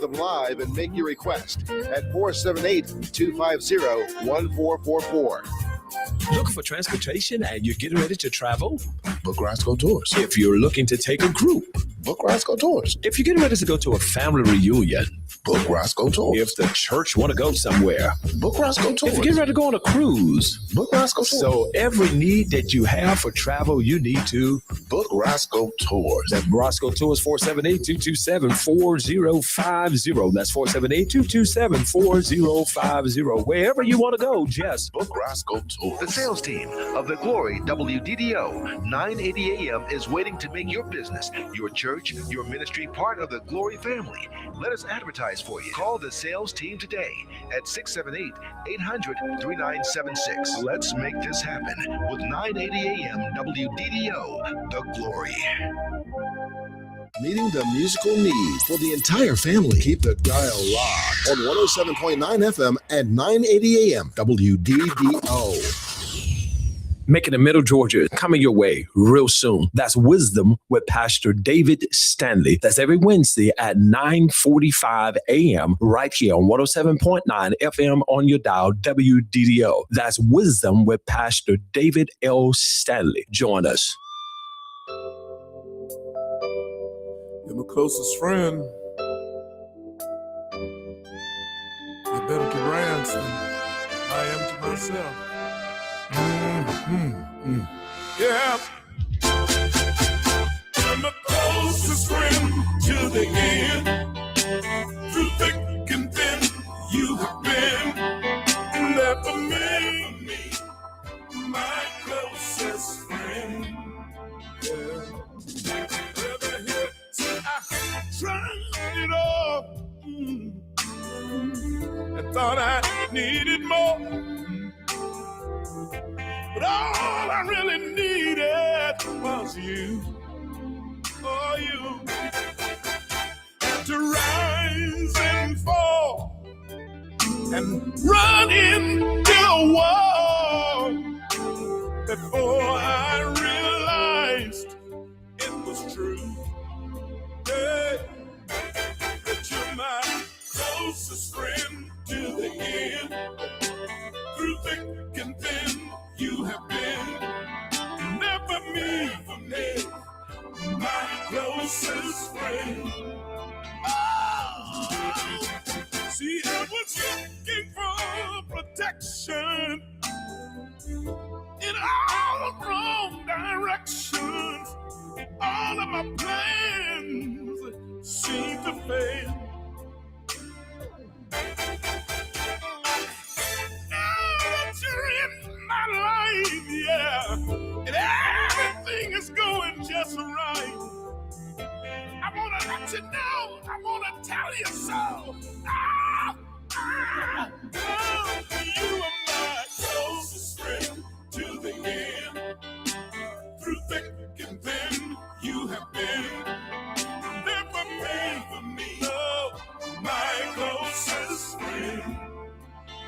them live and make your request at 478-250-1444. Looking for transportation and you're getting ready to travel? Book Roscoe Tours. If you're looking to take a group, Book Roscoe Tours. if you're getting ready to go to a family reunion, Book Roscoe Tours. if the church want to go somewhere, Book Roscoe Tours. if you're getting ready to go on a cruise, Book Roscoe Tours. so every need that you have for travel, you need to Book Roscoe Tours. That Roscoe Tours, 478-227-4050. That's 478-227-4050. Wherever you want to go, just Book Roscoe Tours. The sales team of the Glory WDDO 980 AM is waiting to make your business, your church, your ministry part of the Glory family. Let us advertise for you. Call the sales team today at 678-800-3976. Let's make this happen with 980 AM WDDO, the Glory. Meeting the musical needs for the entire family. Keep the dial locked on 107.9 FM and 980 AM WDDO. Making the Middle Georgia coming your way real soon. That's Wisdom with Pastor David Stanley. That's every Wednesday at 9:45 a.m. right here on 107.9 FM on your dial WDDO. That's Wisdom with Pastor David L. Stanley. Join us. You're my closest friend. You're better to Rance than I am to myself. Yeah. You're my closest friend to the end. Through thick and thin, you have been there for me, my closest friend. Yeah. Tried it all and thought I needed more, but all I really needed was you. Oh, you had to rise and fall and run into a wall before I realized it was true. Hey, that you're my closest friend to the end. Through thick and thin, you have been never me, my closest friend. Oh, see, I was looking for protection in all the wrong directions. All of my plans seem to fail. Now that you're in my life, yeah, and everything is going just right, I want to let you know, I want to tell you so. You are my closest friend to the end. Through thick and thin, you have been there for me, oh, my closest friend.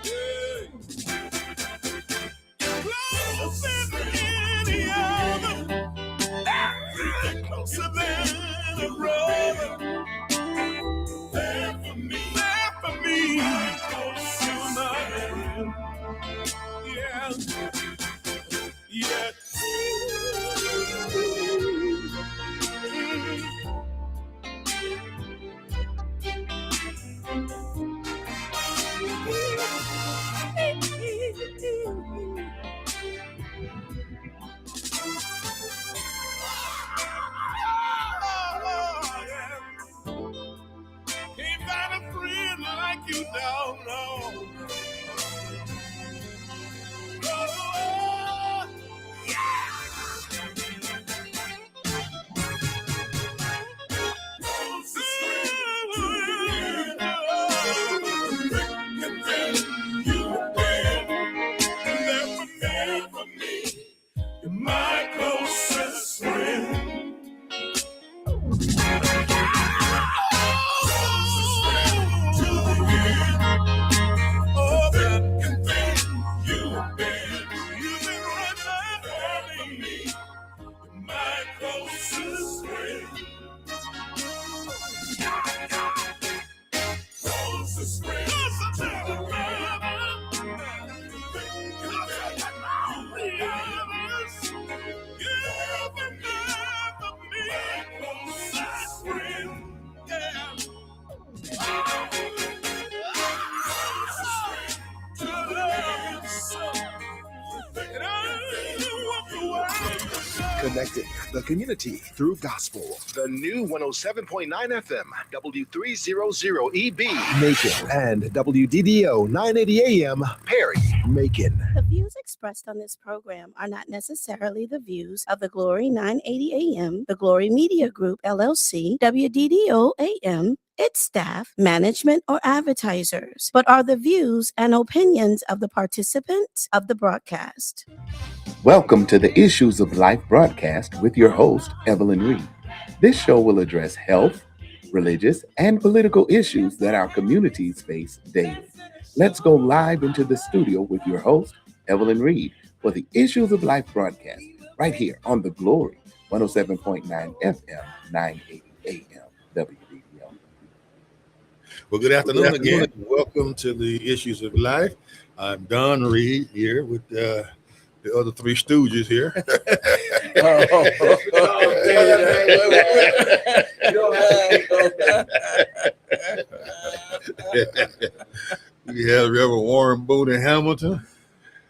Yeah. Closer than any other, closer than a brother. There for me, my closest friend. Yeah, yeah. Can't find a friend like you, no. My closest friend. Oh, Connecting the community through gospel. The new 107.9 FM, W300EB, Macon, and WDDO 980 AM, Perry, Macon. The views expressed on this program are not necessarily the views of the Glory 980 AM, the Glory Media Group, LLC, WDDO AM, its staff, management, or advertisers, but are the views and opinions of the participants of the broadcast. Welcome to the Issues of Life broadcast with your host, Evelyn Reid. This show will address health, religious, and political issues that our communities face daily. Let's go live into the studio with your host, Evelyn Reid, for the Issues of Life broadcast, right here on the Glory 107.9 FM, 980 AM, WDDO. Well, good afternoon again. Welcome to the Issues of Life. I'm Don Reid here with the other three stooges here. We have Reverend Warren Boone Hamilton.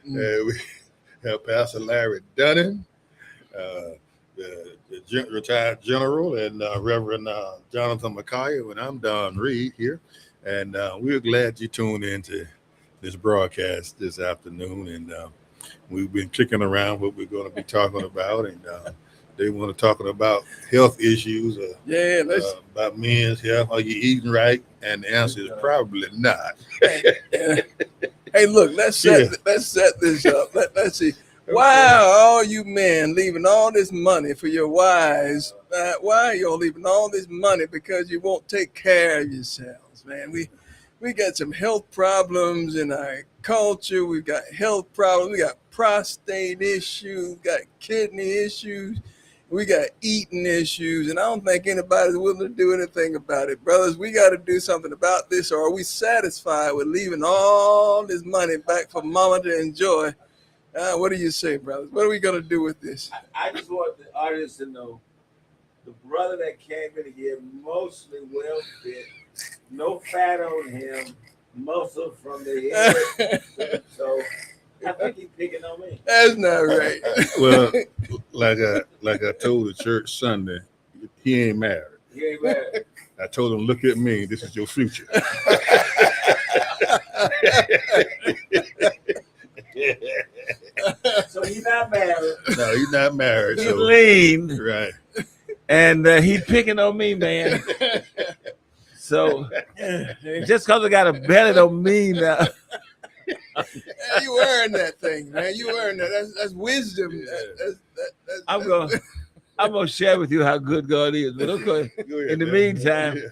We have Pastor Larry Dunning, the retired general, and Reverend Jonathan McCoy. And I'm Don Reid here. And we're glad you tuned into this broadcast this afternoon. And we've been kicking around what we're going to be talking about, and they want to talk about health issues. About men's health. Are you eating right? And the answer is probably not. Hey, look, let's set this up. Let's see. Why are all you men leaving all this money for your wives? Why are you leaving all this money? Because you won't take care of yourselves, man. We got some health problems in our culture. We've got health problems. We got prostate issues, got kidney issues, we got eating issues, and I don't think anybody's willing to do anything about it. Brothers, we got to do something about this, or are we satisfied with leaving all this money back for mama to enjoy? What do you say, brothers? What are we going to do with this? I just want the audience to know the brother that came in here mostly well fit, no fat on him, muscle from the head. So I think he's picking on me. That's not right. Well, like I told the church Sunday, he ain't married. He ain't married. I told him, look at me. This is your future. So he's not married. No, he's not married. He's lean. Right. And he's picking on me, man. So just because I got a belly don't mean that. You earned that thing, man. You earned that. That's wisdom. I'm gonna share with you how good God is. But okay, in the meantime,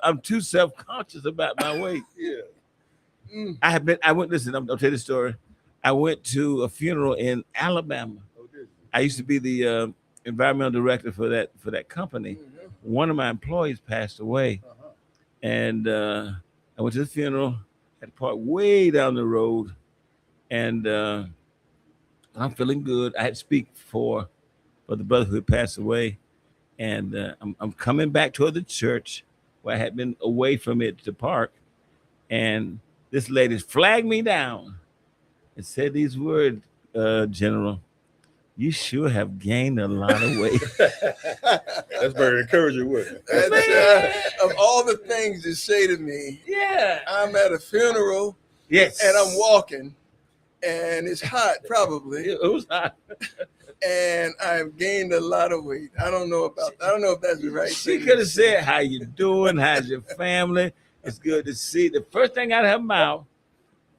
I'm too self-conscious about my weight. Yeah. I'll tell you the story. I went to a funeral in Alabama. I used to be the environmental director for that company. Mm-hmm. One of my employees passed away, and I went to the funeral. Had to park way down the road, and I'm feeling good. I had to speak for the brother who had passed away, and I'm coming back toward the church where I had been away from it to park, and this lady flagged me down and said these words, General, you sure have gained a lot of weight. That's very encouraging, wasn't That's, of all the things to say to me, Yeah. I'm at a funeral, Yes. and I'm walking, and it's hot probably, It was hot. and I've gained a lot of weight. I don't know if that's the right She thing. could have said, how you doing? How's your family? It's good to see. The first thing out of her mouth,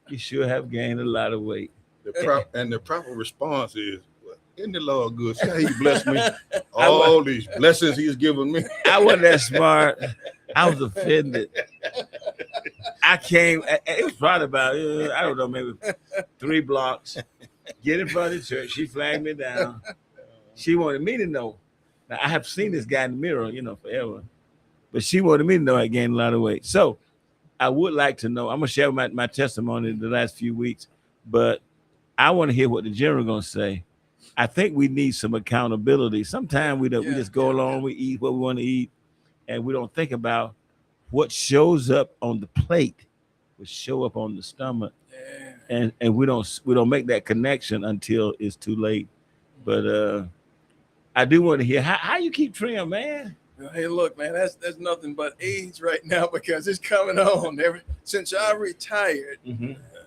you sure have gained a lot of weight. the proper response is, isn't the Lord good? See how he blessed me? All these blessings he's given me. I wasn't that smart. I was offended. I came, it was probably about, I don't know, maybe 3 blocks. Get in front of the church. She flagged me down. She wanted me to know. Now, I have seen this guy in the mirror, forever. But she wanted me to know I gained a lot of weight. So I would like to know. I'm gonna share my testimony the last few weeks, but I want to hear what the general gonna say. I think we need some accountability. Sometimes we just go along, we eat what we want to eat, and we don't think about what shows up on the plate will show up on the stomach. And we don't make that connection until it's too late. But I do want to hear how you keep trim, man. Hey, look, man, that's nothing but age right now because it's coming on. Since I retired,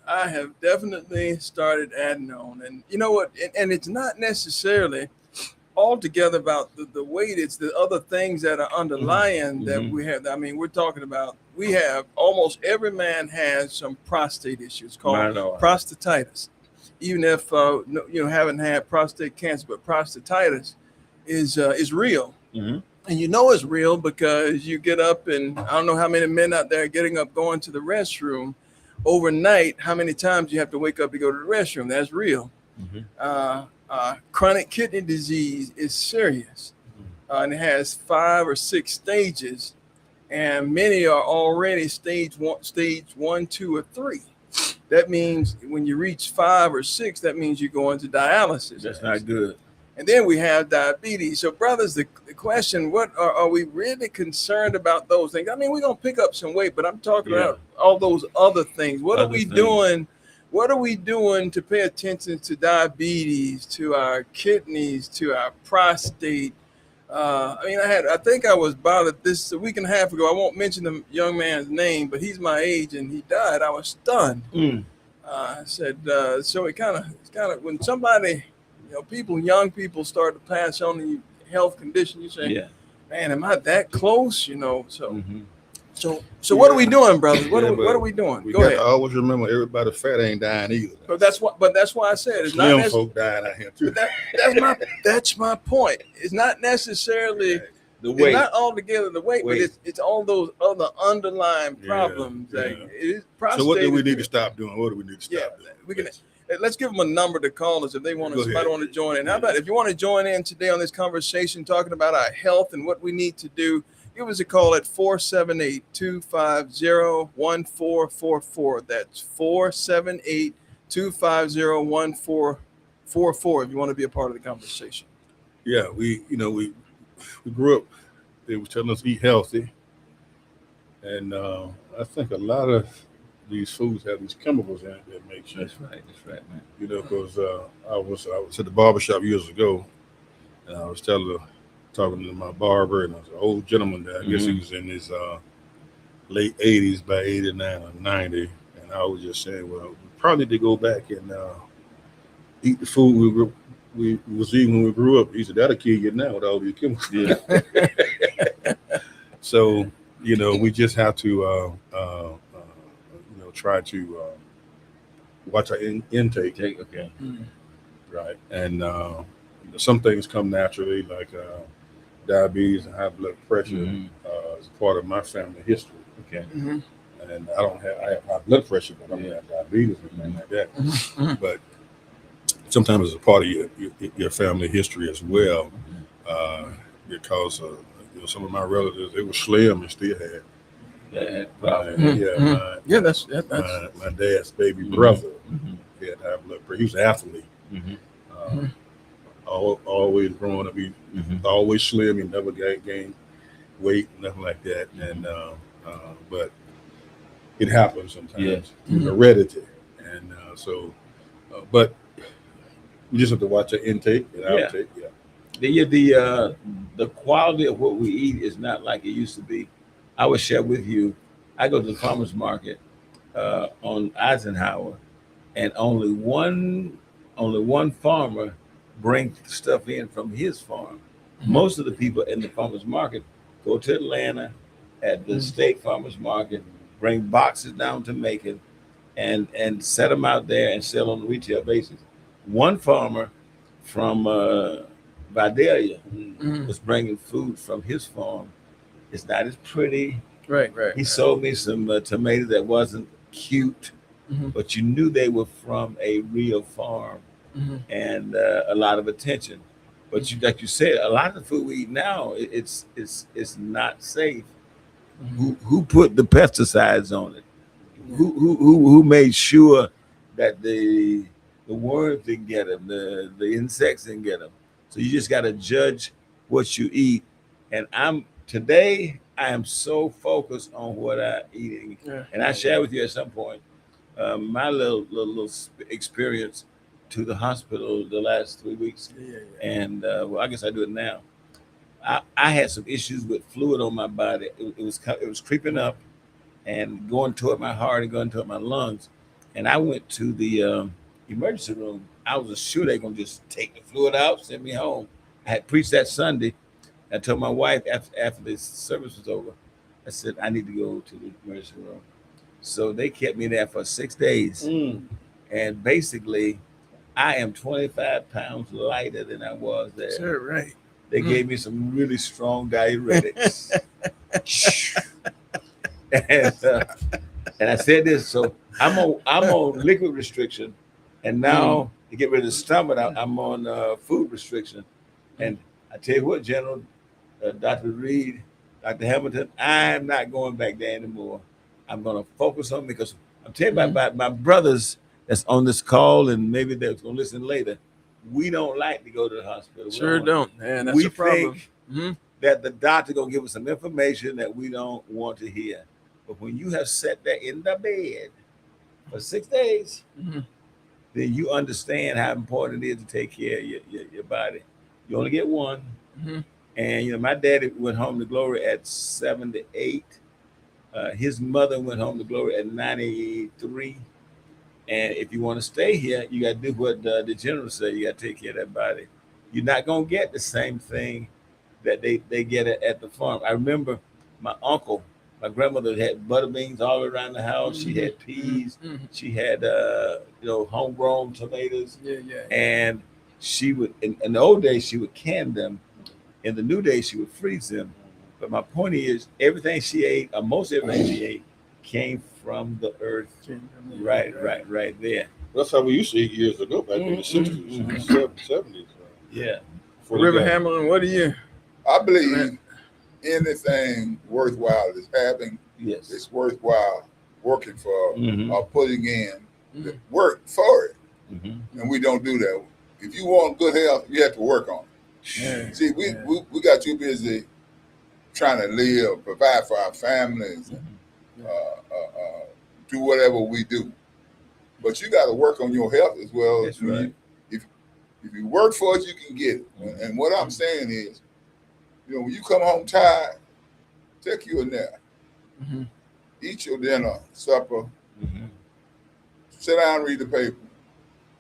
I have definitely started adding on. And you know what? And it's not necessarily altogether about the weight. It's the other things that are underlying that we have. I mean, we're talking about, we have almost every man has some prostate issues called prostatitis. Even if haven't had prostate cancer, but prostatitis is real. And you know it's real because you get up, and I don't know how many men out there getting up, going to the restroom overnight, how many times you have to wake up to go to the restroom. That's real. Chronic kidney disease is serious, and it has 5 or 6 stages, and many are already stage 1, 2, or 3. That means when you reach 5 or 6, that means you go into dialysis. That's not good. And then we have diabetes. So, brothers, the question: what are we really concerned about those things? I mean, we're gonna pick up some weight, but I'm talking about all those other things. What are we doing? What are we doing to pay attention to diabetes, to our kidneys, to our prostate? I think I was bothered this a week and a half ago. I won't mention the young man's name, but he's my age and he died. I was stunned. I said, so it kind of when somebody, young people start to pass on the health condition, you say, man, am I that close? So what are we doing, brothers? What are we doing? Go ahead. Always remember, everybody fat ain't dying either. But that's why I said it's Slim not folk dying out here too. That's my point. It's not necessarily the weight. It's not altogether the weight, but it's all those other underlying problems. So what do we need to stop doing? What do we need to stop doing? We can. Let's give them a number to call us if they want to. Somebody want to join in. How about if you want to join in today on this conversation, talking about our health and what we need to do? Give us a call at 478-250-1444. That's 478-250-1444. If you want to be a part of the conversation. Yeah, we grew up. They were telling us eat healthy, and I think a lot of these foods have these chemicals in it that make sense. That's right, man. Because I was at the barbershop years ago, and I was talking to my barber, and I was an old gentleman that I guess he was in his late 80s, by 89 or 90, and I was just saying, well, we probably need to go back and eat the food we was eating when we grew up. He said, that'll kill you now with all these chemicals. Yeah. So, we just have to try to watch our intake. Okay. Right. And some things come naturally, like diabetes and high blood pressure is part of my family history. Okay. And I have high blood pressure, but I don't have diabetes or anything like that. But sometimes it's a part of your family history as well, because some of my relatives, they were slim and still had. That's my dad's baby brother. He had high blood pressure. He was an athlete. Always growing up, he always slim. He never gained weight, nothing like that. And but it happens sometimes. Heredity, and but we just have to watch our intake and outtake. The quality of what we eat is not like it used to be. I will share with you. I go to the farmers market on Eisenhower, and only one farmer brings stuff in from his farm. Most of the people in the farmers market go to Atlanta at the state farmers market, bring boxes down to Macon, and set them out there and sell on a retail basis. One farmer from Vidalia was bringing food from his farm. It's not as pretty. Right. He sold me some tomatoes that wasn't cute, but you knew they were from a real farm, and a lot of attention. But like you said, a lot of the food we eat now, it's not safe. Who put the pesticides on it? Who made sure that the worms didn't get them, the insects didn't get them? So you just got to judge what you eat. And today I am so focused on what I'm eating. Yeah. And I share with you at some point my little experience to the hospital the last 3 weeks. And well, I guess I do it now. I had some issues with fluid on my body. It was creeping up and going toward my heart and going toward my lungs. And I went to the emergency room. I was sure they were going to just take the fluid out, send me home. I had preached that Sunday. I told my wife after the service was over, I said, I need to go to the emergency room. So they kept me there for 6 days. And basically, I am 25 pounds lighter than I was there. Sure, right. They gave me some really strong diuretics. And I said this, so I'm on liquid restriction, and now to get rid of the stomach, I'm on food restriction. And I tell you what, General, Dr. Reid, Dr. Hamilton, I'm not going back there anymore. I'm going to focus on, because I'm telling you about my brothers that's on this call, and maybe they're going to listen later. We don't like to go to the hospital. Sure don't, man. That's we a problem. think that the doctor gonna give us some information that we don't want to hear. But when you have sat there in the bed for 6 days, then you understand how important it is to take care of your body. You only get one. And my daddy went home to glory at 78. His mother went home to glory at 93. And if you want to stay here, you got to do what the general said. You got to take care of that body. You're not going to get the same thing that they get at the farm. I remember my uncle, my grandmother had butter beans all around the house. She had peas. She had, homegrown tomatoes. And she would, in the old days, she would can them. In the new days, she would freeze them. But my point is, everything she ate, or most everything she ate, came from the earth. Right there. That's how we used to eat years ago, back in the 60s, 70s. Yeah. River Hamlin, what do you? I believe anything worthwhile is having. Yes. It's worthwhile working for or putting in the work for it. And we don't do that. If you want good health, you have to work on it. See, we got too busy trying to live, provide for our families, and do whatever we do. But you got to work on your health as well. That's right. If you work for it, you can get it. And what I'm saying is, when you come home tired, take you a nap. Eat your dinner, supper, sit down, read the paper,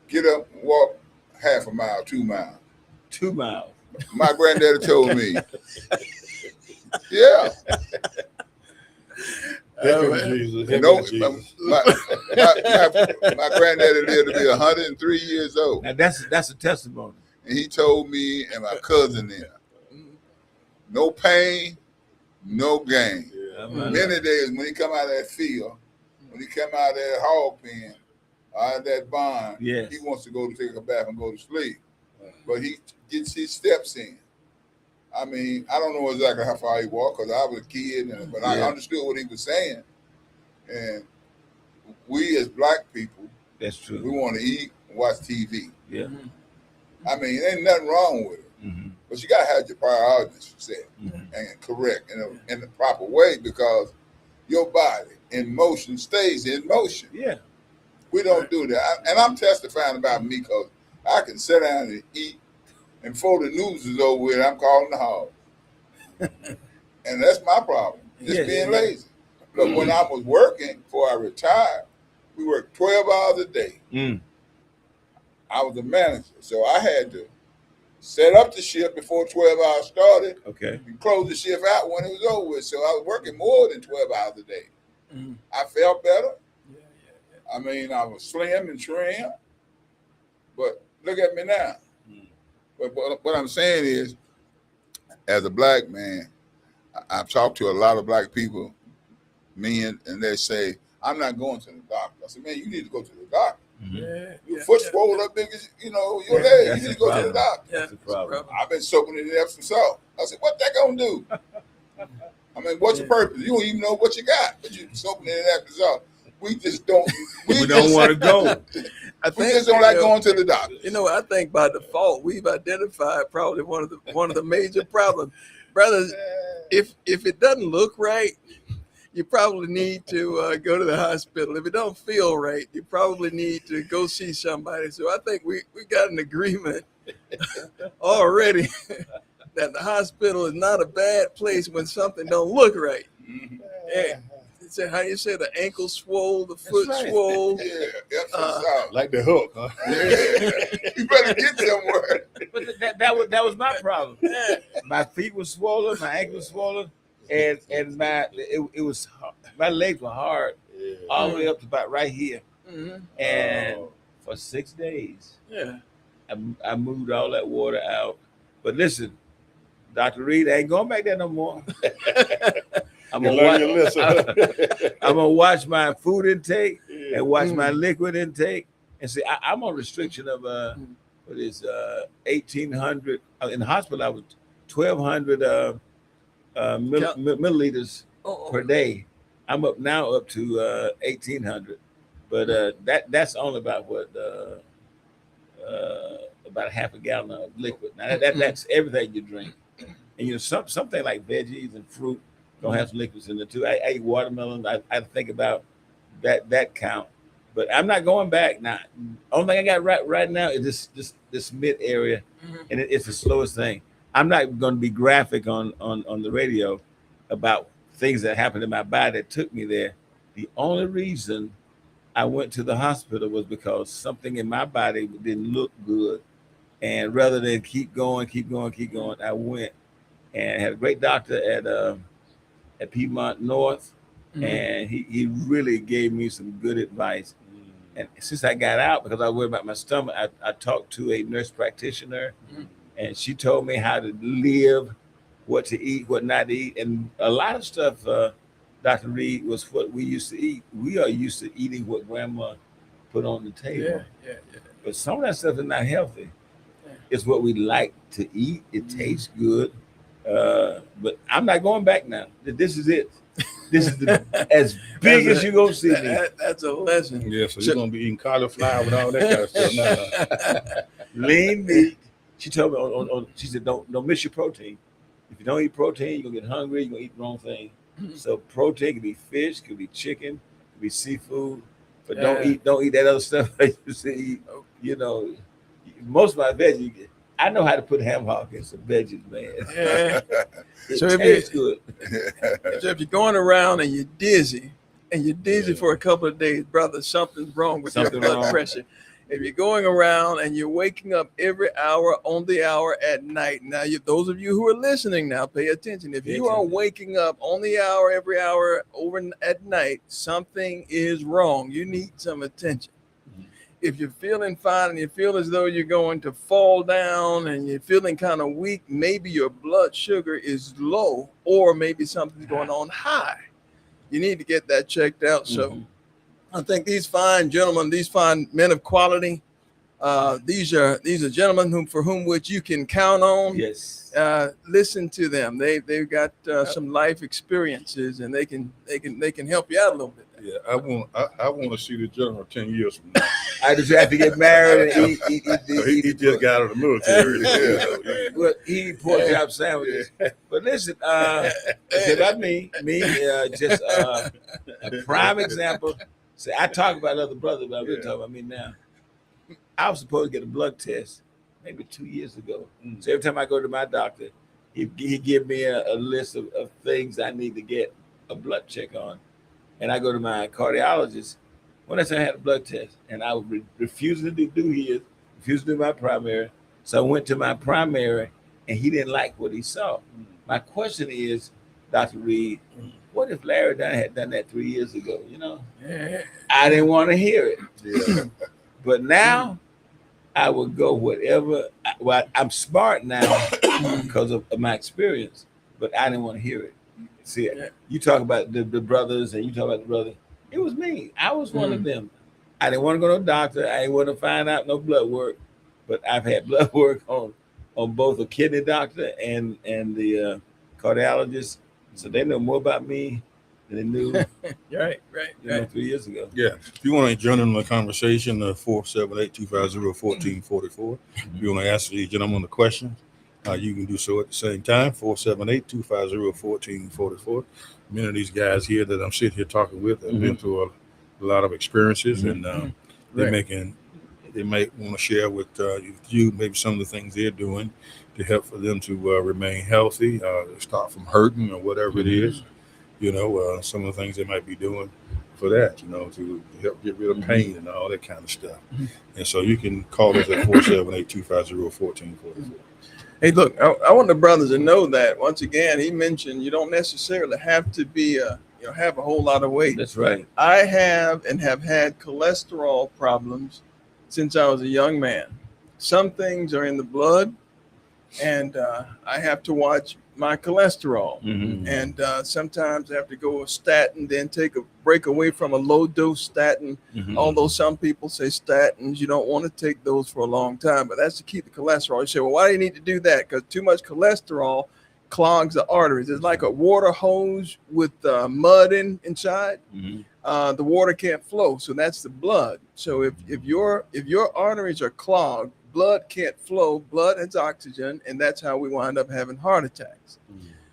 get up, walk half a mile, 2 miles. 2 miles. My granddaddy told me. Yeah. My granddaddy lived to be 103 years old. Now that's a testimony. And he told me and my cousin there, no pain, no gain. Many days when he come out of that field, when he come out of that hog pen, out of that barn, he wants to go to take a bath and go to sleep. But he gets his steps in. I mean, I don't know exactly how far he walked because I was a kid, but I understood what he was saying. And we as black people, that's true. We want to eat and watch TV. Yeah. I mean, ain't nothing wrong with it. But you got to have your priorities set and correct in the proper way, because your body in motion stays in motion. Yeah. We don't do that. And I'm testifying about me because I can sit down and eat, and before the news is over with, I'm calling the hog. And that's my problem, just being lazy. But when I was working before I retired, we worked 12 hours a day. I was a manager, so I had to set up the shift before 12 hours started and close the shift out when it was over with. So I was working more than 12 hours a day. I felt better. I mean, I was slim and trim, but look at me now. But what I'm saying is, as a black man, I've talked to a lot of black people, men, and they say, I'm not going to the doctor. I said, man, you need to go to the doctor. Your foot swollen up big as, your leg. You need to go to the doctor. That's the problem. I've been soaking it in Epsom salt. I said, what that gonna do? I mean, what's the purpose? You don't even know what you got, but you soaking in that result. We just don't. We don't want to go. We just don't like going to the doctor. You know, I think by default we've identified probably one of the major problems, brothers. If it doesn't look right, you probably need to go to the hospital. If it don't feel right, you probably need to go see somebody. So I think we got an agreement already that the hospital is not a bad place when something don't look right. So how you say, the ankle swole, the foot swole. Yeah, like the hook, huh? You better get somewhere. But that was my problem. My feet were swollen, my ankle was swollen, and it was hard. My legs were hard all the way up to about right here. And for 6 days, I moved all that water out. But listen, Dr. Reid, I ain't going back there no more. I'm gonna watch my food intake and watch my liquid intake, and see I'm on restriction of 1,800 in the hospital. I was 1,200 milliliters per day. I'm up to 1,800, but that's only about about a half a gallon of liquid. Now that's everything you drink, and something like veggies and fruit don't have some liquids in it too. I eat watermelon. I think about that count, but I'm not going back now. Only thing I got right now is this mid area, and it's the slowest thing. I'm not going to be graphic on the radio about things that happened in my body that took me there. The only reason I went to the hospital was because something in my body didn't look good, and rather than keep going, I went and had a great doctor at Piedmont North, and he really gave me some good advice. And since I got out, because I worried about my stomach, I talked to a nurse practitioner, and she told me how to live, what to eat, what not to eat, and a lot of stuff, Dr. Reid, was what we used to eat. We are used to eating what Grandma put on the table. Yeah. But some of that stuff is not healthy. It's what we like to eat. It tastes good. But I'm not going back now. This is it. This is as big as you're gonna see me. That's a lesson. Yeah, so you're gonna be eating cauliflower and all that kind of stuff now. Lean meat. She told me she said, don't miss your protein. If you don't eat protein, you're gonna get hungry, you're gonna eat the wrong thing. So protein could be fish, could be chicken, could be seafood, but don't eat that other stuff I used to eat. You know, most of my veggies, I know how to put ham hock in some veggies, man. Yeah. So it tastes good. So if you're going around and you're dizzy, for a couple of days, brother, something's wrong with your blood pressure. If you're going around and you're waking up every hour on the hour at night, now those of you who are listening now, pay attention. If you are waking up on the hour every hour over at night, something is wrong. You need some attention. If you're feeling fine and you feel as though you're going to fall down and you're feeling kind of weak, maybe your blood sugar is low or maybe something's going on high. You need to get that checked out. So I think these fine gentlemen, these fine men of quality, these are gentlemen for whom which you can count on. Yes. Listen to them. They've got some life experiences and they can help you out a little bit. Yeah, I want to see the general 10 years from now. I just have to get married and eat. He just got out of the military. Well, he eat pork chop sandwiches. But listen, it's about me, just a prime example. See, I talk about other brothers, but I'm really talking about me now. I was supposed to get a blood test maybe 2 years ago. So every time I go to my doctor, he give me a list of things I need to get a blood check on. And I go to my cardiologist. When I said I had a blood test, and I was refusing to do his, refusing to do my primary. So I went to my primary, and he didn't like what he saw. My question is, Dr. Reid, what if Larry had done that 3 years ago? You know, I didn't want to hear it. Yeah. But now I would go whatever. Well, I'm smart now because of my experience, but I didn't want to hear it. See, you talk about the brothers and you talk about the brother. It was me. I was one of them. I didn't want to go to a doctor. I didn't want to find out no blood work, but I've had blood work on both a kidney doctor and the cardiologist. So they know more about me than they knew Right. 3 years ago. Yeah. If you want to join in the conversation, 478-250-1444. If you want to ask the gentleman a question, you can do so at the same time, 478-250-1444. Many of these guys here that I'm sitting here talking with have been through a lot of experiences, and they might want to share with you maybe some of the things they're doing to help for them to remain healthy, stop from hurting or whatever it is. Some of the things they might be doing for that, to help get rid of pain and all that kind of stuff. And so you can call us at 478-250-1444. Hey, look, I want the brothers to know that once again, he mentioned you don't necessarily have to be have a whole lot of weight. That's right. I have had cholesterol problems since I was a young man. Some things are in the blood, and I have to watch my cholesterol. And sometimes I have to go a statin, then take a break away from a low dose statin. Although some people say statins, you don't want to take those for a long time, but that's to keep the cholesterol. You say, well, why do you need to do that? Because too much cholesterol clogs the arteries. It's like a water hose with mud inside. The water can't flow, so that's the blood. So if your arteries are clogged, blood can't flow. Blood has oxygen, and that's how we wind up having heart attacks.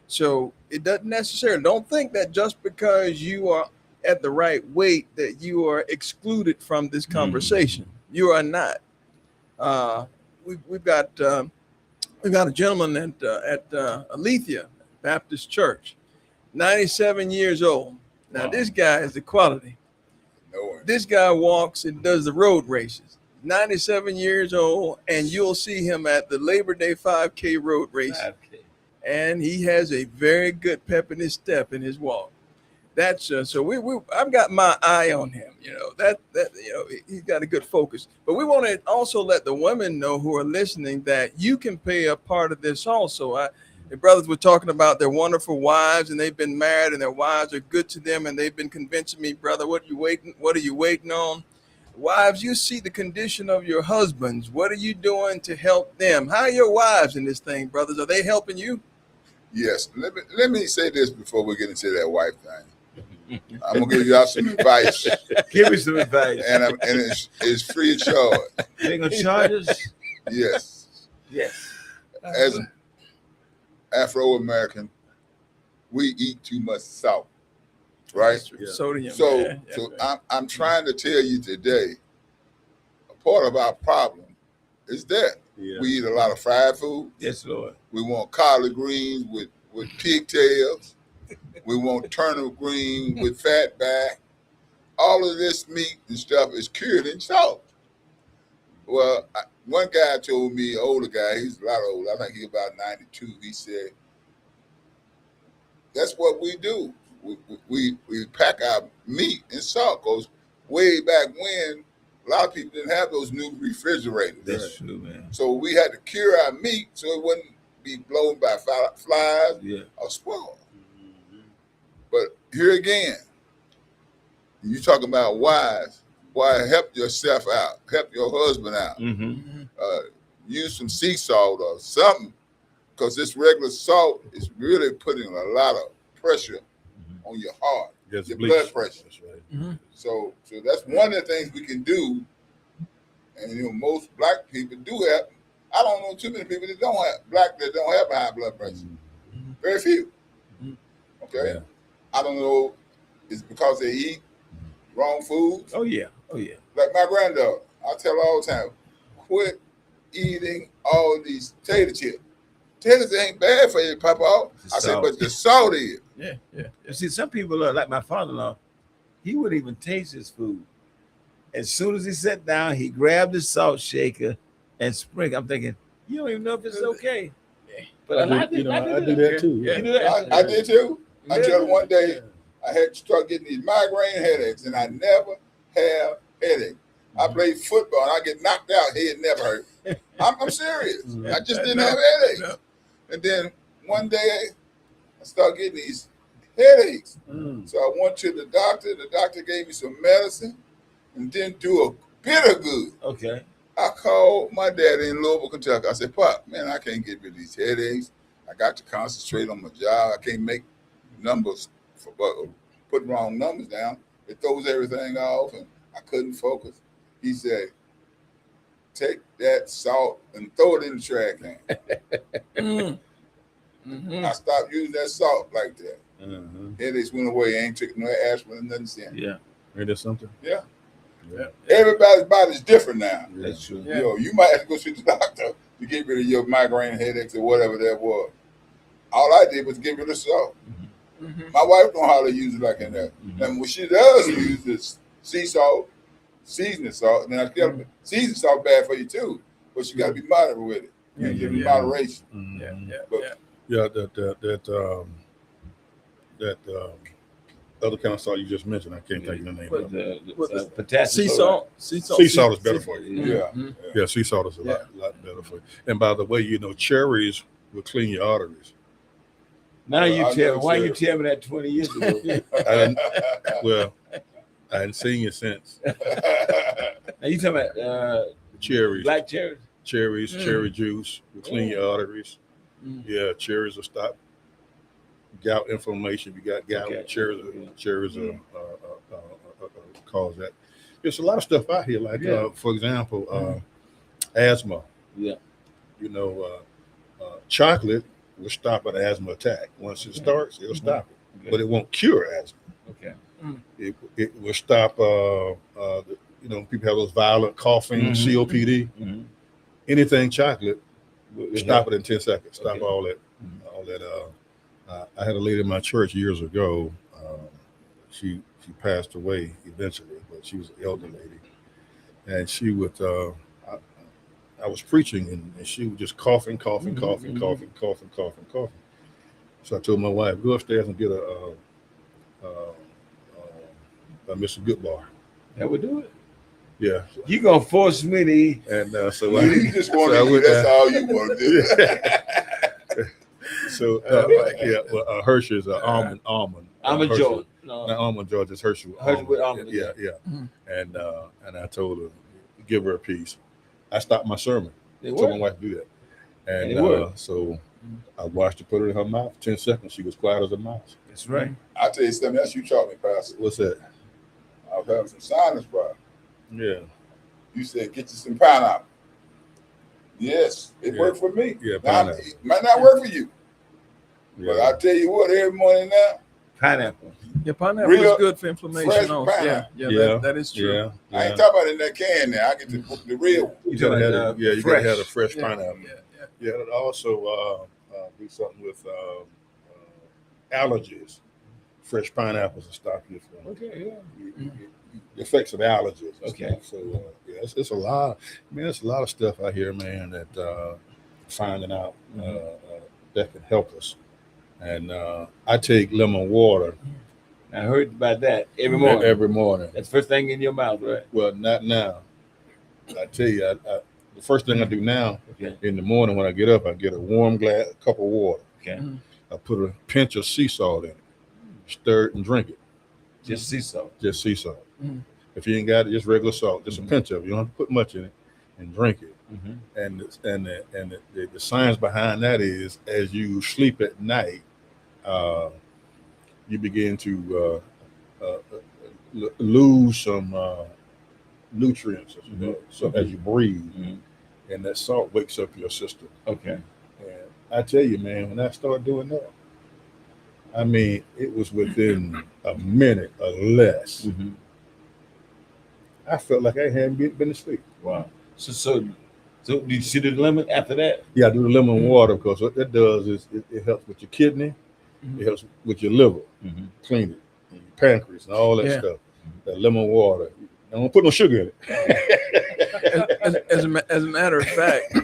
So it doesn't necessarily, don't think that just because you are at the right weight that you are excluded from this conversation. You are not. We've got a gentleman at Alethea Baptist Church, 97 years old. Now this guy is the quality. This guy walks and does the road races. 97 years old, and you'll see him at the Labor Day 5K road race. 5K. And he has a very good pep in his step in his walk. That's so I've got my eye on him. He's got a good focus. But we want to also let the women know who are listening that you can play a part of this also. The brothers were talking about their wonderful wives, and they've been married, and their wives are good to them, and they've been convincing me, brother, what are you waiting on? Wives, you see the condition of your husbands. What are you doing to help them? How are your wives in this thing, brothers? Are they helping you? Yes. Let me say this before we get into that wife thing. I'm gonna give y'all some advice. Give me some advice. And it's free of charge. They gonna charge us? Yes. Yes. As an Afro-American, we eat too much salt. Right? Sodium. So I'm trying to tell you today, a part of our problem is that we eat a lot of fried food. Yes, Lord. We want collard greens with pigtails. We want turnip green with fat back. All of this meat and stuff is cured in salt. Well, one guy told me, an older guy, he's a lot older, I think he's about 92, he said, that's what we do. We pack our meat in salt, because way back when, a lot of people didn't have those new refrigerators. That's true, man. So we had to cure our meat so it wouldn't be blown by flies or spoiled. But here again, you talking about wives. Why help yourself out? Help your husband out. Use some sea salt or something, because this regular salt is really putting a lot of pressure on your heart, your blood pressure. That's right. So that's one of the things we can do. And most black people do have. I don't know too many people that don't have high blood pressure. Very few. Okay. Yeah. I don't know. It's because they eat wrong foods. Oh yeah. Like my granddaughter, I tell her all the time, quit eating all these potato chips. Potatoes ain't bad for you, Papa. I said, but the salt is. Yeah. See, some people are like my father-in-law. He wouldn't even taste his food. As soon as he sat down, he grabbed his salt shaker and sprinkled. I'm thinking, you don't even know if it's okay. But I do that too. Yeah. You do that? I did too. Until one day I had to start getting these migraine headaches, and I never have headaches. I played football and I get knocked out, head never hurt. I'm serious. I just didn't have headaches. And then one day I started getting these headaches. So I went to the doctor. The doctor gave me some medicine and didn't do a bit of good. Okay. I called my daddy in Louisville, Kentucky. I said, Pop, man, I can't get rid of these headaches. I got to concentrate on my job. I can't make numbers, put wrong numbers down. It throws everything off, and I couldn't focus. He said, "Take that salt and throw it in the trash can." I stopped using that salt like that. Headaches went away. I ain't taking no aspirin or nothing since. Yeah. Ain't that something? Yeah. Yeah. Everybody's body's different now. That's true. You know, you might have to go see the doctor to get rid of your migraine headaches or whatever that was. All I did was get rid of salt. My wife don't hardly use it like in that. And what she does use is sea salt, seasoning salt, and then I tell her seasoning salt bad for you too, but you got to be moderate with it. You give me moderation. That other kind of salt you just mentioned, I can't think of the name of it. Potassium sea salt. Sea salt is better for you. Yeah, sea salt is a lot better for you. And by the way, you know, cherries will clean your arteries. Now you tell me. Why you tell me that 20 years ago? I hadn't seen you since. Now you talking about cherries, black cherries? Cherries, cherry juice will clean your arteries. Yeah, cherries will stop gout inflammation. If you got gout, cherries will cause that. There's a lot of stuff out here, like for example, asthma. Yeah, you know, chocolate will stop an asthma attack. Once it starts, it'll stop it, but it won't cure asthma. Okay, it will stop. You know, people have those violent coughing, COPD. Anything chocolate, stop it in 10 seconds. Stop all that. All that. I had a lady in my church years ago. She passed away eventually, but she was an elder lady, and she would. I was preaching, and she was just coughing. So I told my wife, go upstairs and get a Mr. Goodbar. That would do it. Yeah, you gonna force me to eat, and so you just want to eat. That's all you want to do. So Hershey's almond. Almond Joy. Not almond Joy, just Hershey with almond. Yeah. And I told her, give her a piece. I stopped my sermon. Told my wife to do that. And so I watched her put it in her mouth. 10 seconds, she was quiet as a mouse. That's right. I'll tell you something else you taught me, Pastor. What's that? I was having some sinus problem. Yeah. You said, get you some pineapple. Yes, it worked for me. Yeah, pineapple. It might not work for you. Yeah. But I'll tell you what, every morning now. Pineapple. Yeah, pineapple is good for inflammation. That is true. Yeah. I ain't talking about in that can now. I get the real one. You gotta have a fresh pineapple. Yeah, and also do something with allergies. Fresh pineapples will stop you from the effects of allergies. Okay. So it's a lot. There's a lot of stuff out here, man, that finding out that can help us. And I take lemon water. I heard about that every morning. Every morning. That's the first thing in your mouth, right? Well, not now. I tell you, the first thing I do now in the morning when I get up, I get a warm cup of water. Okay. I put a pinch of sea salt in it, stir it, and drink it. Just sea salt. Just sea salt. If you ain't got it, just regular salt, just a pinch of it. You don't have to put much in it, and drink it. And the science behind that is, as you sleep at night, you begin to lose some nutrients as you breathe, and that salt wakes up your system. Okay. And I tell you, man, when I started doing that, I mean, it was within a minute or less. I felt like I hadn't been asleep. Wow. So did you see the lemon after that? Yeah, I do the lemon water, because what that does is it helps with your kidney, it helps with your liver, clean it, and your pancreas, and all that stuff. That lemon water. I don't put no sugar in it. as a matter of fact,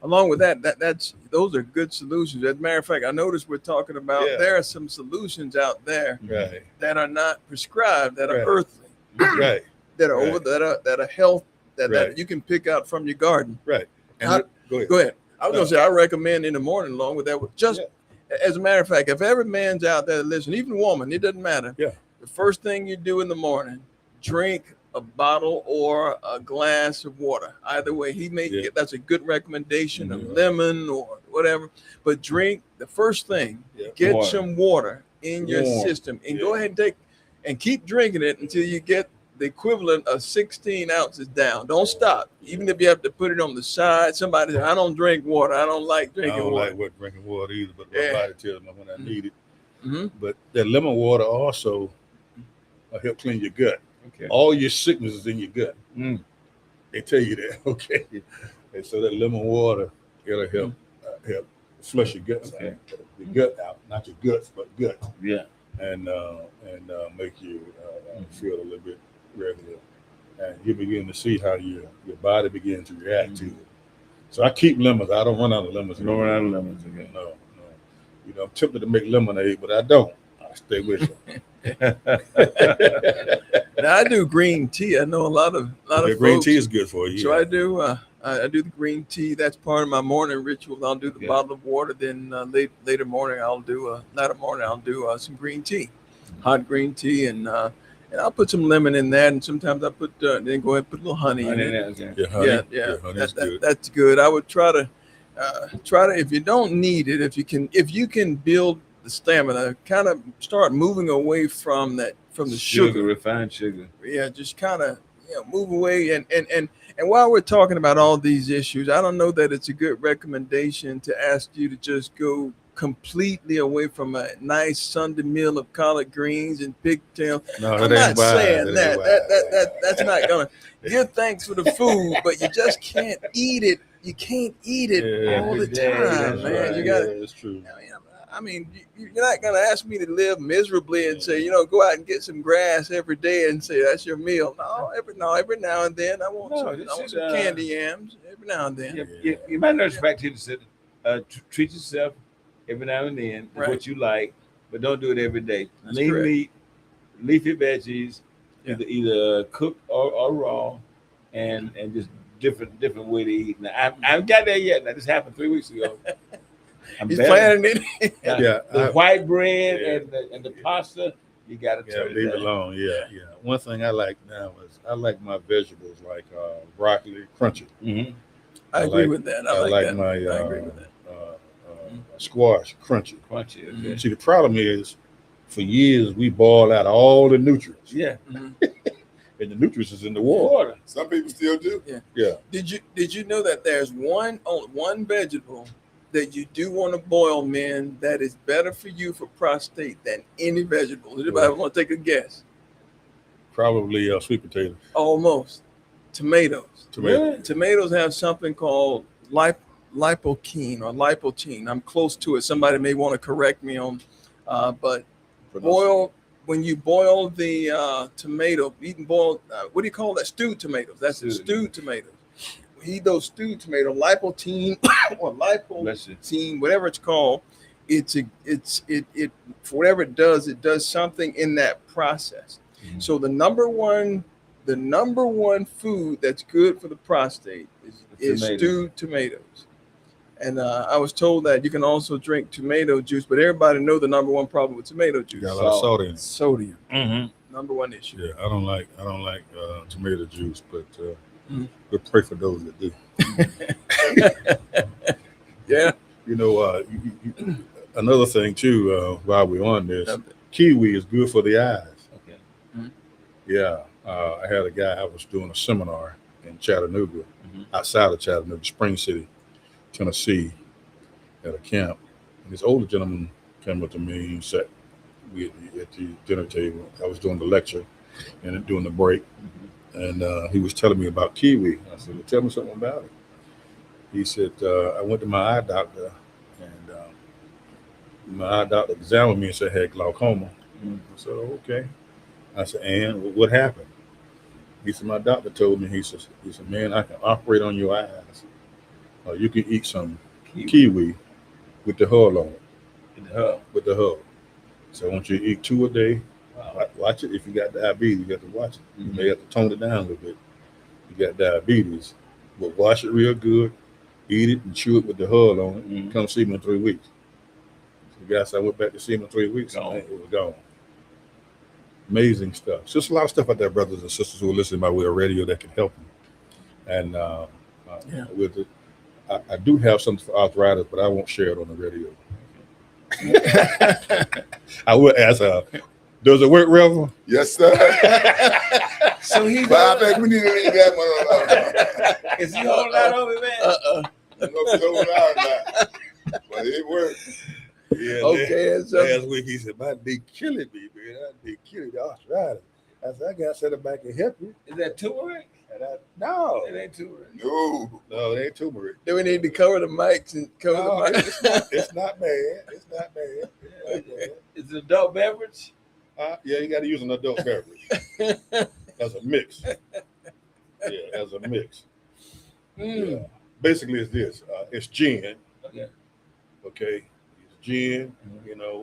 along with those are good solutions. As a matter of fact, I noticed we're talking about there are some solutions out there that are not prescribed, that are earthly, that are that are health that you can pick out from your garden. Right. And go ahead. I was gonna say I recommend in the morning, along with that, as a matter of fact, if every man's out there listening, even a woman, it doesn't matter. Yeah. The first thing you do in the morning, drink a bottle or a glass of water. Either way, that's a good recommendation of lemon or whatever. But drink the first thing. Get some water in your Warm. system, and go ahead and keep drinking it until you get the equivalent of 16 ounces down. Don't stop. Even if you have to put it on the side. Somebody said, I don't drink water. I don't like drinking I don't water. like drinking water either, but my body tells me when I need it. Mm-hmm. But that lemon water also help clean your gut. Okay. All your sickness is in your gut. Mm. They tell you that, okay? And so that lemon water, it'll help flush your gut, the gut out, not your guts, but gut. Yeah. And make you feel a little bit regular, and you begin to see how your body begins to react to it. So I keep lemons. I don't run out of lemons. You don't run out of lemons again. No. You know, I'm tempted to make lemonade, but I don't. I stay with you. Now I do green tea. I know a lot of green folks. tea is good for you. So I do. I do the green tea. That's part of my morning ritual. I'll do the bottle of water. Then later morning, I'll do some green tea, hot green tea, and I'll put some lemon in that. And sometimes I put then go ahead and put a little honey in it. Yeah, honey. Yeah. Honey's good. That's good. I would try to if you don't need it, if you can build the stamina, kind of start moving away from the sugar, refined sugar. Yeah, just kind of move away. And while we're talking about all these issues, I don't know that it's a good recommendation to ask you to just go completely away from a nice Sunday meal of collard greens and pigtail. No, I'm not saying that's not gonna give thanks for the food, but you just can't eat it. You can't eat it all the time, man. Right. You got it's true. I mean, you're not going to ask me to live miserably and say, go out and get some grass every day and say that's your meal. No, every now and then I want some candy yams every now and then. You might know the fact here to say, treat yourself every now and then, what you like, but don't do it every day. Lean meat, leafy veggies, either cooked or raw, and just different way to eat. Now, I haven't got there yet. Now, this happened 3 weeks ago. He's planning it. The white bread and the pasta, you got to turn leave it alone. Yeah. One thing I like now is I like my vegetables like broccoli crunchy. Mm-hmm. I agree with that. I like my I agree with that. Squash crunchy. Okay. See, the problem is, for years we boil out all the nutrients. Yeah. Mm-hmm. And the nutrients is in the water. Some people still do. Yeah. Did you know that there's one vegetable that you do want to boil, men, that is better for you for prostate than any vegetable? Anybody want to take a guess? Probably sweet potato. Almost. Tomatoes. Tomato. Tomatoes have something called lipokine or lipotine. I'm close to it. Somebody may want to correct me on, but when you boil the tomato, what do you call that? Stewed tomatoes. That's the stewed tomatoes. Eat those stewed tomatoes, lipotine or lipotine, whatever it's called. It for whatever it does something in that process. Mm-hmm. So the number one food that's good for the prostate is stewed tomatoes. And I was told that you can also drink tomato juice, but everybody know the number one problem with tomato juice. Got a lot of soda in it. Sodium. Mm-hmm. Number one issue. Yeah, I don't like tomato juice, but we'll pray for those that do. Yeah. Another thing too, while we're on this, kiwi is good for the eyes. Okay. Mm-hmm. Yeah. I had a guy, I was doing a seminar in Chattanooga, outside of Chattanooga, Spring City, Tennessee, at a camp. And this older gentleman came up to me and sat at the dinner table. I was doing the lecture and doing the break. And he was telling me about kiwi. I said, well, tell me something about it. He said, I went to my eye doctor, and my eye doctor examined me and said I had glaucoma. I said, oh, okay. I said, and what happened? He said, my doctor told me, he said, man, I can operate on your eyes. Or you can eat some kiwi with the hull on it. With the hull. So I want you to eat 2 a day. Wow. Watch it. If you got diabetes, you have to watch it. You may have to tone it down a little bit. You got diabetes. But wash it real good. Eat it and chew it with the hull on it. Come see me in 3 weeks. So guys, I went back to see him in 3 weeks. And it was gone. Amazing stuff. So there's a lot of stuff out there, brothers and sisters who are listening by way of radio that can help you. And with it, I do have something for arthritis, but I won't share it on the radio. I would ask her, does it work, Reverend? Yes, sir. So he But I think we need to leave that one alone. is he holding out on me, man? I don't know if it's holding out or not, but it worked. Yeah. Okay, so Last week he said, my knee killing me, man. My knee killing me. Arthritis. I said, I got to set it back and help you. Is that turmeric? No. It ain't turmeric. No, it ain't turmeric. do we need to cover the mics and cover No, the mics? it's not bad. It's not bad. It's not bad. Is it adult beverage? Yeah, you got to use an adult beverage. As a mix. Yeah, as a mix. Yeah. Basically, it's this. It's gin. Okay. Okay. It's gin,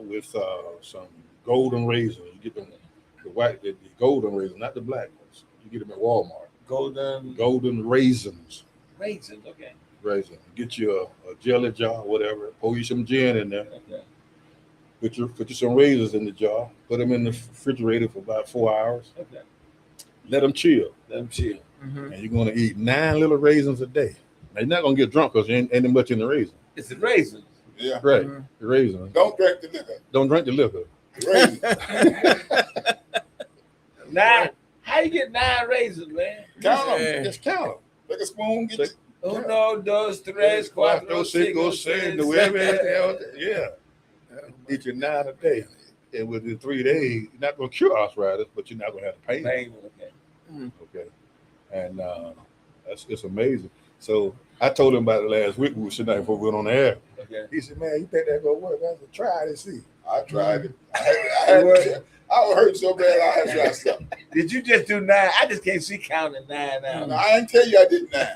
with some golden raisins. You get them, the golden raisins, not the black ones. You get them at Walmart. Golden raisins. Raisins, okay. Raisins. Get you a jelly jar, whatever. Pour you some gin in there. Okay. Put you some raisins in the jar. Put them in the refrigerator for about 4 hours. Okay. Let them chill. Mm-hmm. And you're going to eat 9 little raisins a day. Now, you're not going to get drunk because there ain't much in the raisin. It's the raisins. Yeah. Right. The raisins. Don't drink the liquor. Don't drink the liquor. Raisins. 9. How you get 9 raisins, man? Count them. Yeah. Just count them. Take a spoon. Get Take- the, 1, 2, 3, 4, 5, 6, 7, 8. Yeah. Eat your 9 a day. And within 3 days, you're not going to cure arthritis, but you're not going to have the pain. Okay. Okay. And it's amazing. So I told him about it last week. We were sitting there before we went on the air. Okay. He said, man, you think that's going to work? I said, try it and see. I tried it. I was hurt so bad I had to try something. Did you just do 9? I just can't see counting 9 now. No, I didn't tell you I did 9.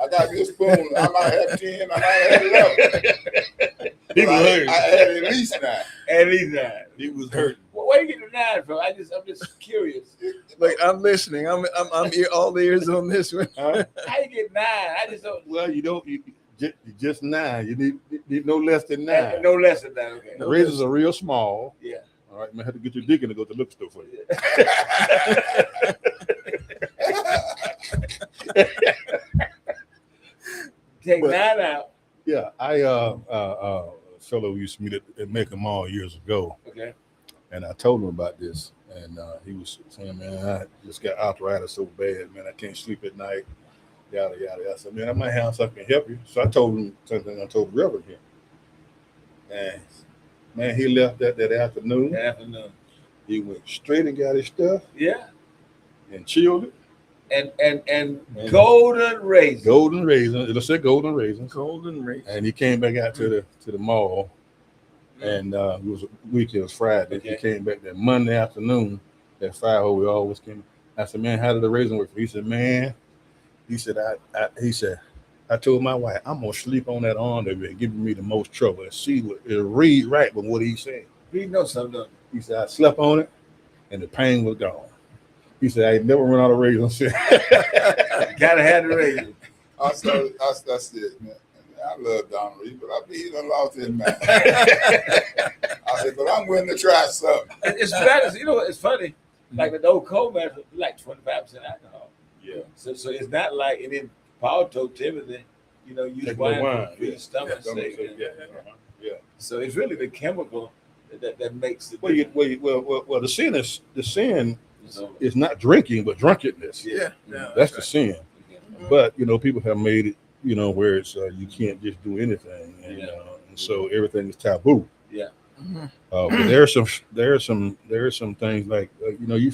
I got me a spoon. I might have 10. I might have 11. He was hurt. I had at least 9. At least 9. He was hurt. Well, where you get the 9 from? I'm just curious. Look, I'm listening. I'm all ears on this one. Huh? How you get 9? I just don't. Well, you don't. You just 9. You need no less than 9. No less than that. Okay. The raisins are real small. Yeah. All right, man. I have to get your deacon to go to the liquor store for you. Take But- 9 out. Yeah, a fellow used to meet at Make 'em All years ago, Okay. and I told him about this, and he was saying, man, I just got arthritis so bad, man, I can't sleep at night, yada, yada, yada. I said, man, I might have something to help you. So I told him something I told the Reverend here. And, man, he left that afternoon. Afternoon. He went straight and got his stuff Yeah. and chilled it. And golden raisins. Golden raisins. It'll say golden raisins. Golden race. And he came back out to the mall, and it was weekend, it was Friday. Okay. He came back that Monday afternoon at 5. We always came. I said, man, how did the raisin work? He said, man, I told my wife, I'm gonna sleep on that arm that been giving me the most trouble, and she would read right with what he said. He knows something. He said, I slept on it, and the pain was gone. He said, I ain't never run out of raisins. Gotta have the raisins. I said, man, I love Don Reed, but I bet he done lost his mind. I said, but I'm willing to try something. It's better. You know, it's funny. Like with the old cold man, like 25% alcohol. Yeah. So it's not like, and then Paul told Timothy, use Take wine wine, for your yeah. stomach's sake. Yeah. So it's really the chemical that makes it. Well, the sin is So, is not drinking, but drunkenness. Yeah. That's the sin. But people have made it, where it's you can't just do anything, and so everything is taboo. Yeah. But there are some things like you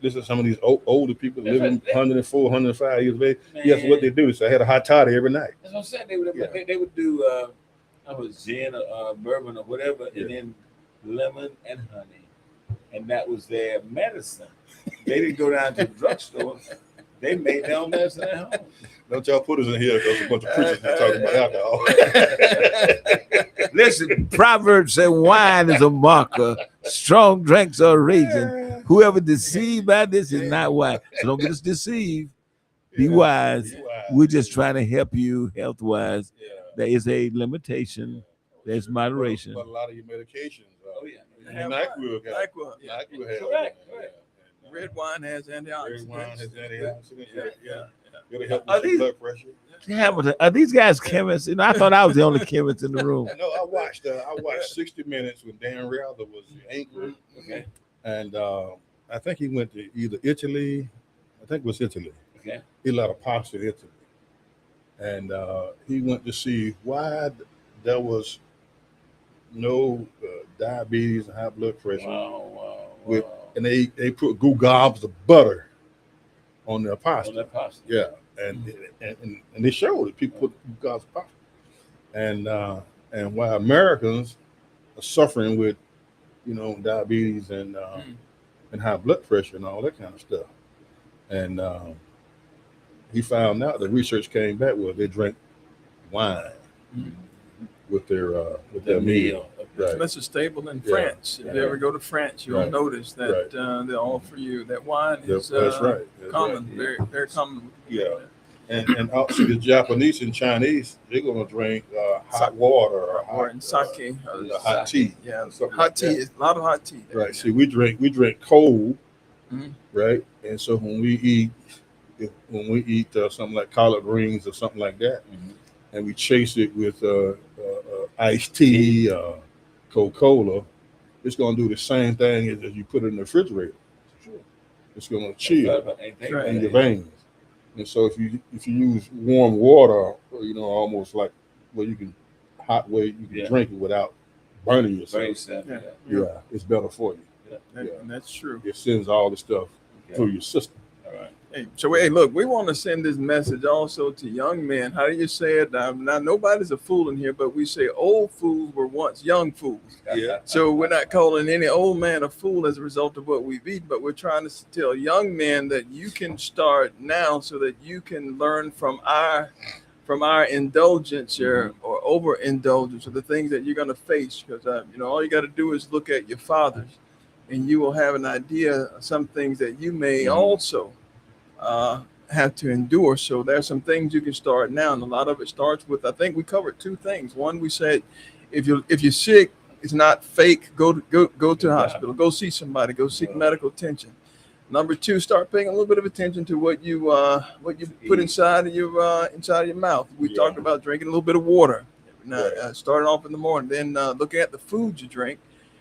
listen to some of these older people living 104, 105 years of age. Yes, what they do is I had a hot toddy every night. That's what I'm saying. They would do gin or bourbon or whatever, and then lemon and honey, and that was their medicine. They didn't go down to the drugstore. They made their own medicine at home. Don't y'all put us in here because a bunch of preachers are talking about alcohol. Listen, Proverbs say wine is a marker. Strong drinks are raging. Whoever deceived by this is not wise. So don't get us deceived. Be wise. We're just trying to help you health-wise. There is a limitation. There's moderation. But a lot of your medications. Oh, yeah. NyQuil has. Correct. Red wine has antioxidants. Red wine has antioxidants. Yeah. It'll help Are with your these- blood pressure. Hamilton, are these guys chemists? You know, I thought I was the only chemist in the room. No, I watched 60 Minutes when Dan Rather was the anchor. Okay. And I think he went to either Italy, I think it was Italy. Okay. He had a lot of pasta in Italy. And he went to see why there was no diabetes and high blood pressure. Wow. And they put gobs of butter on their pasta. On that pasta. Yeah. And they showed it. People put gobs of pasta. And why Americans are suffering with, diabetes and high blood pressure and all that kind of stuff. And he found out the research came back they drank wine with their meal. Right. That's a staple in France. If you ever go to France, you'll notice that they offer you that wine is that's right. common, very, very common. Yeah. And also the Japanese and Chinese, they're gonna drink hot water or sake, hot tea. Yeah, hot tea is a lot of hot tea. Right. See, we drink cold, Mhm. right? And so when we eat something like collard greens or something like that, and we chase it with iced tea, Coca-Cola, it's gonna do the same thing as you put it in the refrigerator. It's gonna chill in your veins. And so if you use warm water, almost like you can drink it without burning yourself. Yeah, it's better for you. And that's true. It sends all the stuff through your system. All right. Hey, look, we want to send this message also to young men. How do you say it? Now, nobody's a fool in here, but we say old fools were once young fools. Yeah. So we're not calling any old man a fool as a result of what we've eaten, but we're trying to tell young men that you can start now so that you can learn from our indulgence or overindulgence or the things that you're going to face. Because all you got to do is look at your fathers, and you will have an idea of some things that you may also have to endure. So there's some things you can start now, and a lot of it starts with, I think we covered two things. One, we said if you're sick, it's not fake. Go to the hospital. Go see somebody. Go seek medical attention. Number two, start paying a little bit of attention to what you put inside of your mouth. We talked about drinking a little bit of water. Starting off in the morning, then looking at the foods you drink.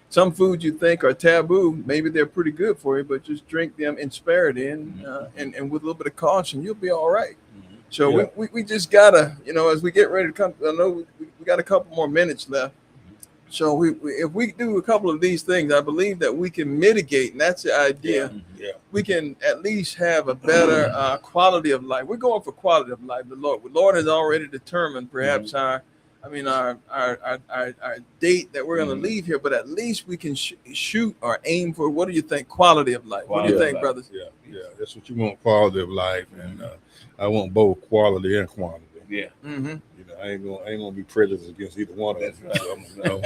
Some foods you think are taboo, maybe they're pretty good for you, but just drink them and spare it in, and with a little bit of caution, you'll be all right. So we just gotta, as we get ready to come, I know we got a couple more minutes left. So if we do a couple of these things, I believe that we can mitigate, and that's the idea. We can at least have a better quality of life. We're going for quality of life. The Lord has already determined perhaps our date that we're going to leave here, but at least we can shoot or aim for, what do you think, quality of life? What do you think, brothers? Yeah, that's what you want, quality of life, and I want both quality and quantity. Yeah. I ain't gonna be prejudiced against either one of them. So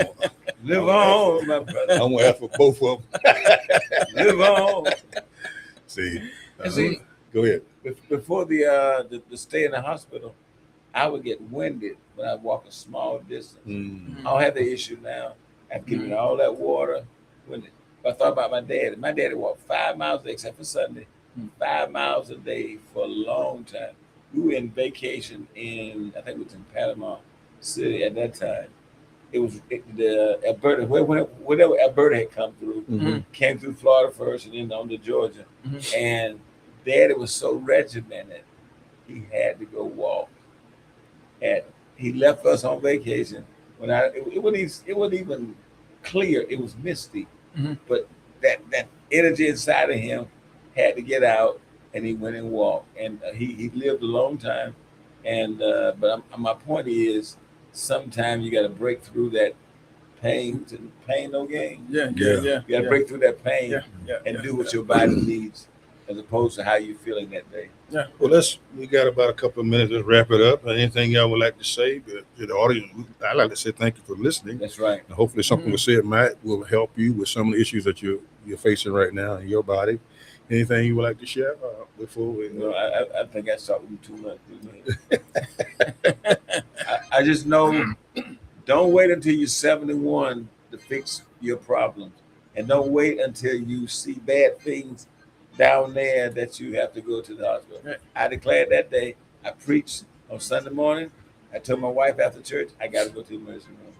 Live on, my brother. I'm gonna ask for both of them. Live on. See, Go ahead. Before the stay in the hospital, I would get winded when I walk a small distance. I don't have the issue now. I've given all that water. I thought about my dad. My daddy walked 5 miles a day, except for Sunday. 5 miles a day for a long time. We were in vacation I think it was in Panama City at that time. It was the Alberta, whenever Alberta had come through, came through Florida first and then on to Georgia. And Daddy was so regimented, he had to go walk. And he left us on vacation when it wasn't even clear, it was misty. But that energy inside of him had to get out, and he went and walked. And he lived a long time. And but my point is, sometimes you got to break through that pain no gain. You got to break through that pain and do what your body needs, as opposed to how you're feeling that day. Well, we got about a couple of minutes. Let's wrap it up. Anything y'all would like to say to the audience? I'd like to say thank you for listening. That's right. And hopefully something we said will help you with some of the issues that you're facing right now in your body. Anything you would like to share before we? No, I think I talking too much. I just know, don't wait until you're 71 to fix your problems, and don't wait until you see bad things down there that you have to go to the hospital. Right. I declared that day. I preached on Sunday morning. I told my wife after church, I got to go to the emergency room.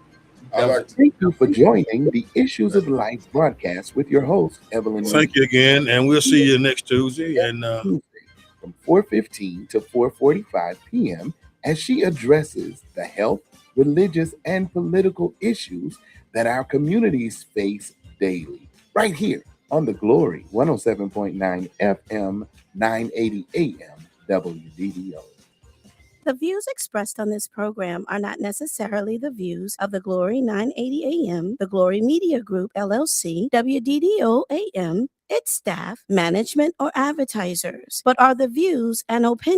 I like to Thank you for joining the Issues of Life broadcast with your host, Evelyn Reid. Thank you again, and we'll see you next Tuesday. And Tuesday from 4:15 to 4:45 p.m. as she addresses the health, religious, and political issues that our communities face daily, right here on the Glory 107.9 FM, 980 AM, WDDO. The views expressed on this program are not necessarily the views of the Glory 980 AM, the Glory Media Group, LLC, WDDO AM, its staff, management, or advertisers, but are the views and opinions